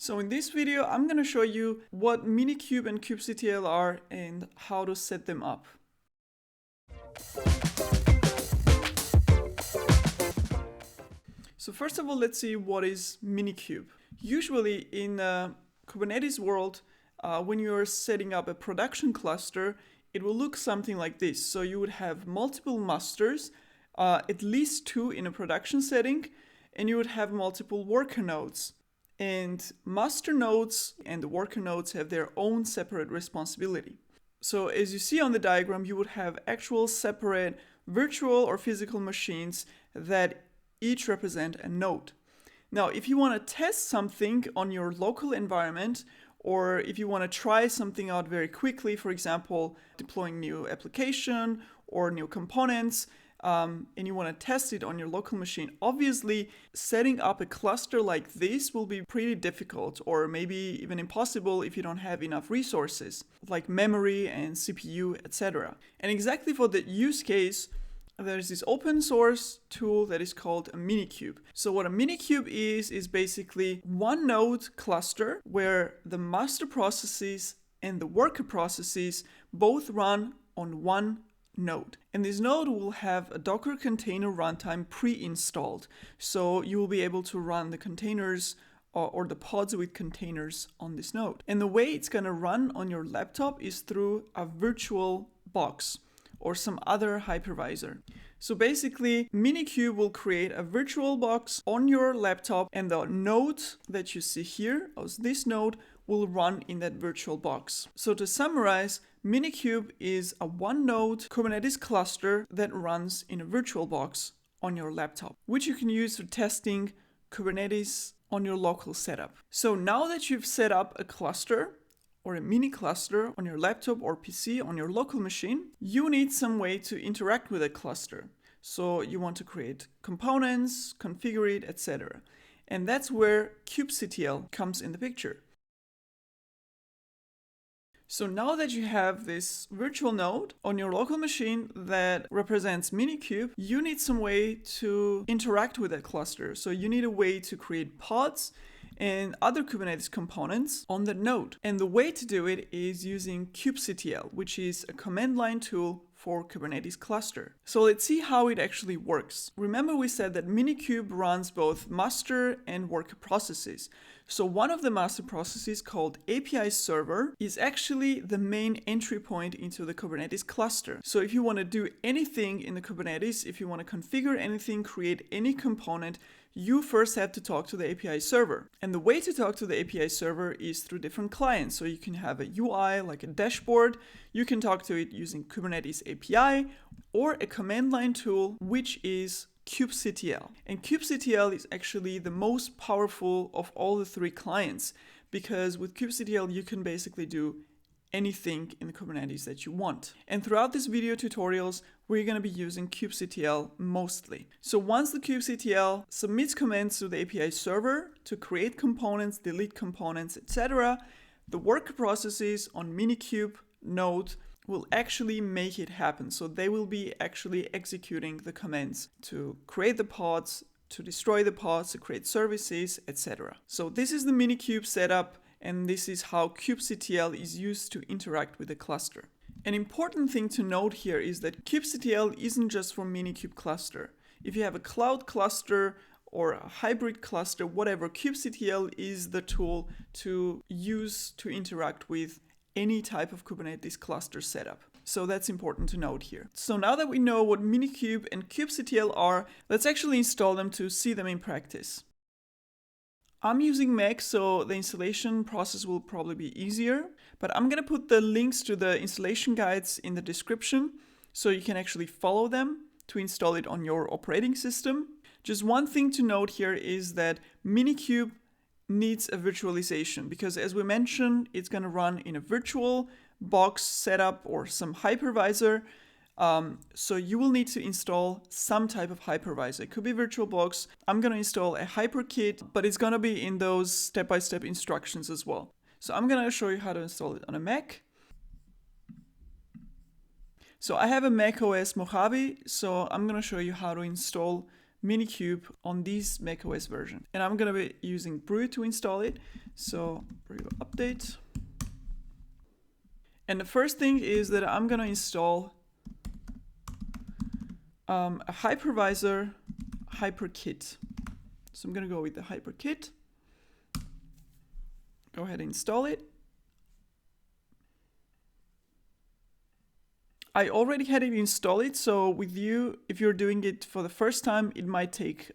So in this video, I'm going to show you what Minikube and Kubectl are and how to set them up. So first of all, let's see what is Minikube. Usually in Kubernetes world, when you're setting up a production cluster, it will look something like this. So you would have multiple masters, at least 2 in a production setting, and you would have multiple worker nodes. And master nodes and the worker nodes have their own separate responsibility. So as you see on the diagram, you would have actual separate virtual or physical machines that each represent a node. Now, if you want to test something on your local environment, or if you want to try something out very quickly, for example, deploying new application or new components, and you want to test it on your local machine, obviously setting up a cluster like this will be pretty difficult, or maybe even impossible if you don't have enough resources like memory and CPU, etc. And exactly for that use case, there's this open source tool that is called a Minikube. So what a Minikube is basically one node cluster where the master processes and the worker processes both run on one node. And this node will have a Docker container runtime pre-installed. So you will be able to run the containers or the pods with containers on this node. And the way it's going to run on your laptop is through a virtual box or some other hypervisor. So basically, Minikube will create a virtual box on your laptop, and the node that you see here, this node, will run in that virtual box. So to summarize, Minikube is a one-node Kubernetes cluster that runs in a virtual box on your laptop, which you can use for testing Kubernetes on your local setup. So now that you've set up a cluster, or a mini cluster on your laptop or PC on your local machine, you need some way to interact with a cluster. So you want to create components, configure it, etc. And that's where Kubectl comes in the picture. So now that you have this virtual node on your local machine that represents Minikube, you need some way to interact with that cluster. So you need a way to create pods and other Kubernetes components on the node. And the way to do it is using Kubectl, which is a command line tool for Kubernetes cluster. So let's see how it actually works. Remember we said that Minikube runs both master and worker processes. So one of the master processes called API server is actually the main entry point into the Kubernetes cluster. So if you want to do anything in the Kubernetes, if you want to configure anything, create any component, you first have to talk to the API server. And the way to talk to the API server is through different clients. So you can have a UI like a dashboard. You can talk to it using Kubernetes API or a command line tool, which is Kubectl. And Kubectl is actually the most powerful of all the 3 clients, because with Kubectl you can basically do anything in the Kubernetes that you want. And throughout this video tutorials, we're going to be using Kubectl mostly. So once the Kubectl submits commands to the API server to create components, delete components, etc., the worker processes on Minikube node will actually make it happen. So they will be actually executing the commands to create the pods, to destroy the pods, to create services, etc. So this is the Minikube setup, and this is how Kubectl is used to interact with the cluster. An important thing to note here is that Kubectl isn't just for Minikube cluster. If you have a cloud cluster or a hybrid cluster, whatever, Kubectl is the tool to use to interact with any type of Kubernetes cluster setup. So that's important to note here. So now that we know what Minikube and Kubectl are, let's actually install them to see them in practice. I'm using Mac, so the installation process will probably be easier, but I'm going to put the links to the installation guides in the description so you can actually follow them to install it on your operating system. Just one thing to note here is that Minikube needs a virtualization, because as we mentioned, it's going to run in a virtual box setup or some hypervisor. So you will need to install some type of hypervisor. It could be VirtualBox. I'm going to install a HyperKit, but it's going to be in those step-by-step instructions as well. So I'm going to show you how to install it on a Mac. So I have a Mac OS Mojave, so I'm going to show you how to install Minikube on this macOS version. And I'm gonna be using brew to install it. So brew update. And the first thing is that I'm gonna install a hypervisor hyperkit. So I'm gonna go with the hyperkit. Go ahead and install it. I already had it installed, so with you, if you're doing it for the first time, it might take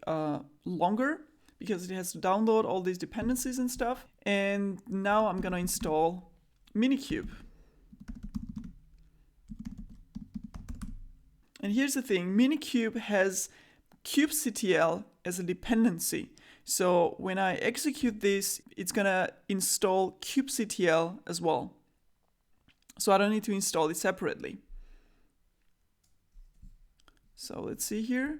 longer because it has to download all these dependencies and stuff. And now I'm gonna install Minikube. And here's the thing, Minikube has kubectl as a dependency. So when I execute this, it's gonna install kubectl as well. So I don't need to install it separately. So let's see here.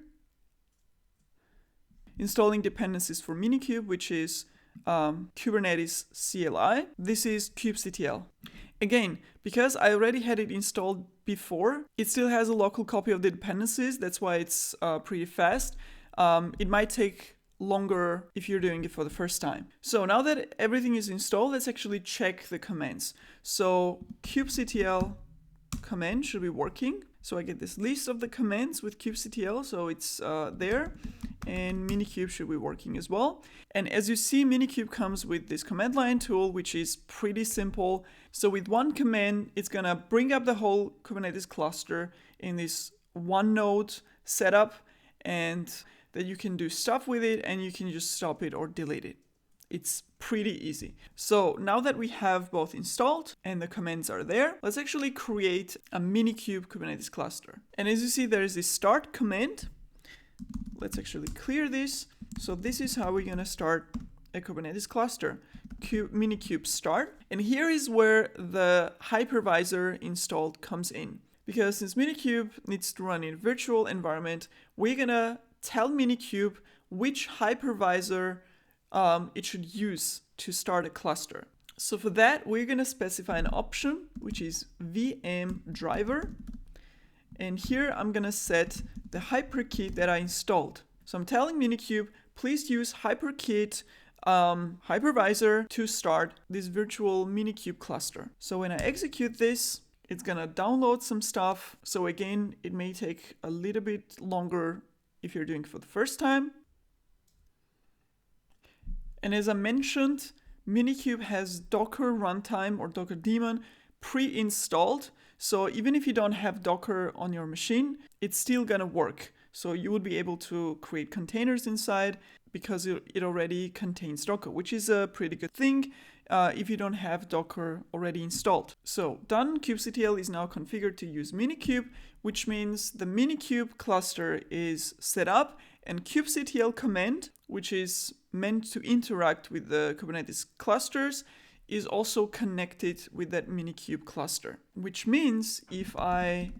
Installing dependencies for Minikube, which is Kubernetes CLI. This is kubectl. Again, because I already had it installed before, it still has a local copy of the dependencies. That's why it's pretty fast. It might take longer if you're doing it for the first time. So now that everything is installed, let's actually check the commands. So kubectl command should be working. So I get this list of the commands with kubectl, so it's there, and Minikube should be working as well. And as you see, Minikube comes with this command line tool, which is pretty simple. So with one command, it's gonna bring up the whole Kubernetes cluster in this one node setup, and that you can do stuff with it, and you can just stop it or delete it. It's pretty easy. So now that we have both installed and the commands are there, let's actually create a Minikube Kubernetes cluster. And as you see, there is this start command. Let's actually clear this. So this is how we're gonna start a Kubernetes cluster. Minikube start. And here is where the hypervisor installed comes in. Because since Minikube needs to run in a virtual environment, we're gonna tell Minikube which hypervisor it should use to start a cluster. So for that, we're going to specify an option, which is VM driver. And here I'm going to set the hyperkit that I installed. So I'm telling Minikube, please use hyperkit hypervisor to start this virtual Minikube cluster. So when I execute this, it's going to download some stuff. So again, it may take a little bit longer if you're doing it for the first time. And as I mentioned, Minikube has Docker runtime or Docker daemon pre-installed. So even if you don't have Docker on your machine, it's still gonna work. So you would be able to create containers inside because it already contains Docker, which is a pretty good thing if you don't have Docker already installed. So done, kubectl is now configured to use Minikube, which means the Minikube cluster is set up, and kubectl command, which is meant to interact with the Kubernetes clusters, is also connected with that Minikube cluster. Which means if I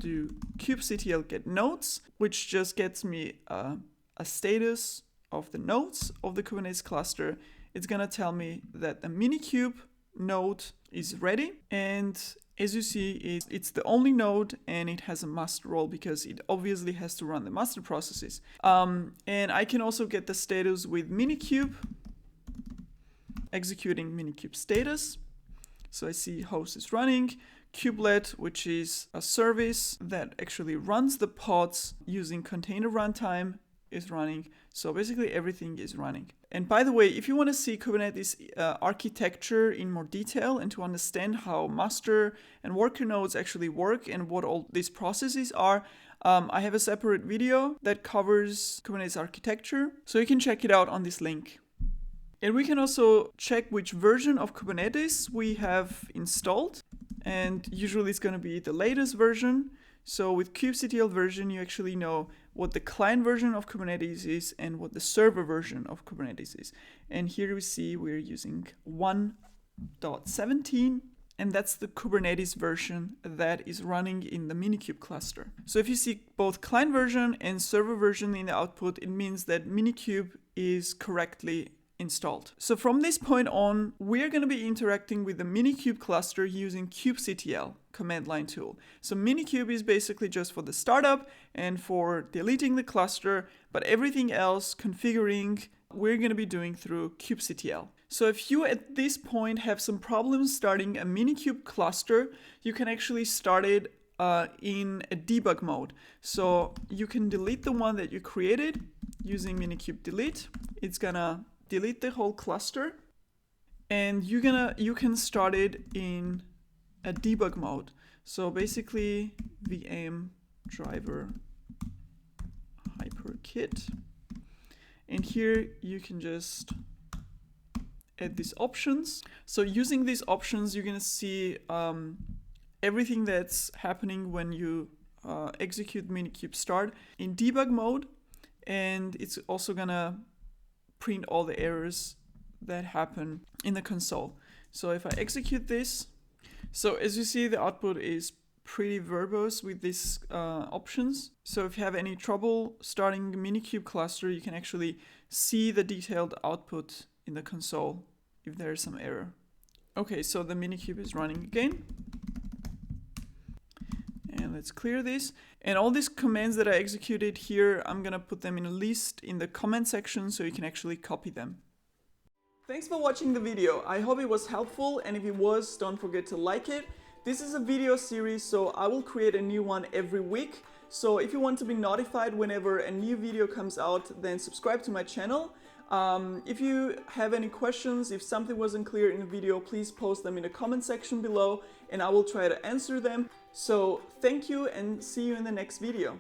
do kubectl get nodes, which just gets me a status of the nodes of the Kubernetes cluster, it's gonna tell me that the Minikube node is ready. And as you see, it's the only node and it has a master role because it obviously has to run the master processes. And I can also get the status with Minikube, executing Minikube status. So I see host is running, kubelet, which is a service that actually runs the pods using container runtime, is running. So basically everything is running. And by the way, if you want to see Kubernetes architecture in more detail and to understand how master and worker nodes actually work and what all these processes are, I have a separate video that covers Kubernetes architecture. So you can check it out on this link. And we can also check which version of Kubernetes we have installed. And usually it's going to be the latest version. So with kubectl version, you actually know what the client version of Kubernetes is and what the server version of Kubernetes is. And here we see we're using 1.17, and that's the Kubernetes version that is running in the Minikube cluster. So if you see both client version and server version in the output, it means that Minikube is correctly installed. So from this point on, we're going to be interacting with the Minikube cluster using kubectl command line tool. So Minikube is basically just for the startup and for deleting the cluster, but everything else, configuring, we're going to be doing through kubectl. So if you at this point have some problems starting a Minikube cluster, you can actually start it in a debug mode. So you can delete the one that you created using Minikube delete. It's gonna delete the whole cluster, and you can start it in a debug mode. So basically VM driver hyperkit, and here you can just add these options. So using these options, you're gonna see everything that's happening when you execute Minikube start in debug mode, and it's also gonna print all the errors that happen in the console. So if I execute this, so as you see, the output is pretty verbose with these options. So if you have any trouble starting the Minikube cluster, you can actually see the detailed output in the console if there is some error. Okay, so the Minikube is running again. And let's clear this. And all these commands that I executed here, I'm gonna put them in a list in the comment section so you can actually copy them. Thanks for watching the video. I hope it was helpful, and if it was, don't forget to like it. This is a video series, so I will create a new one every week. So if you want to be notified whenever a new video comes out, then subscribe to my channel. If you have any questions, if something wasn't clear in the video, please post them in the comment section below and I will try to answer them. So thank you and see you in the next video.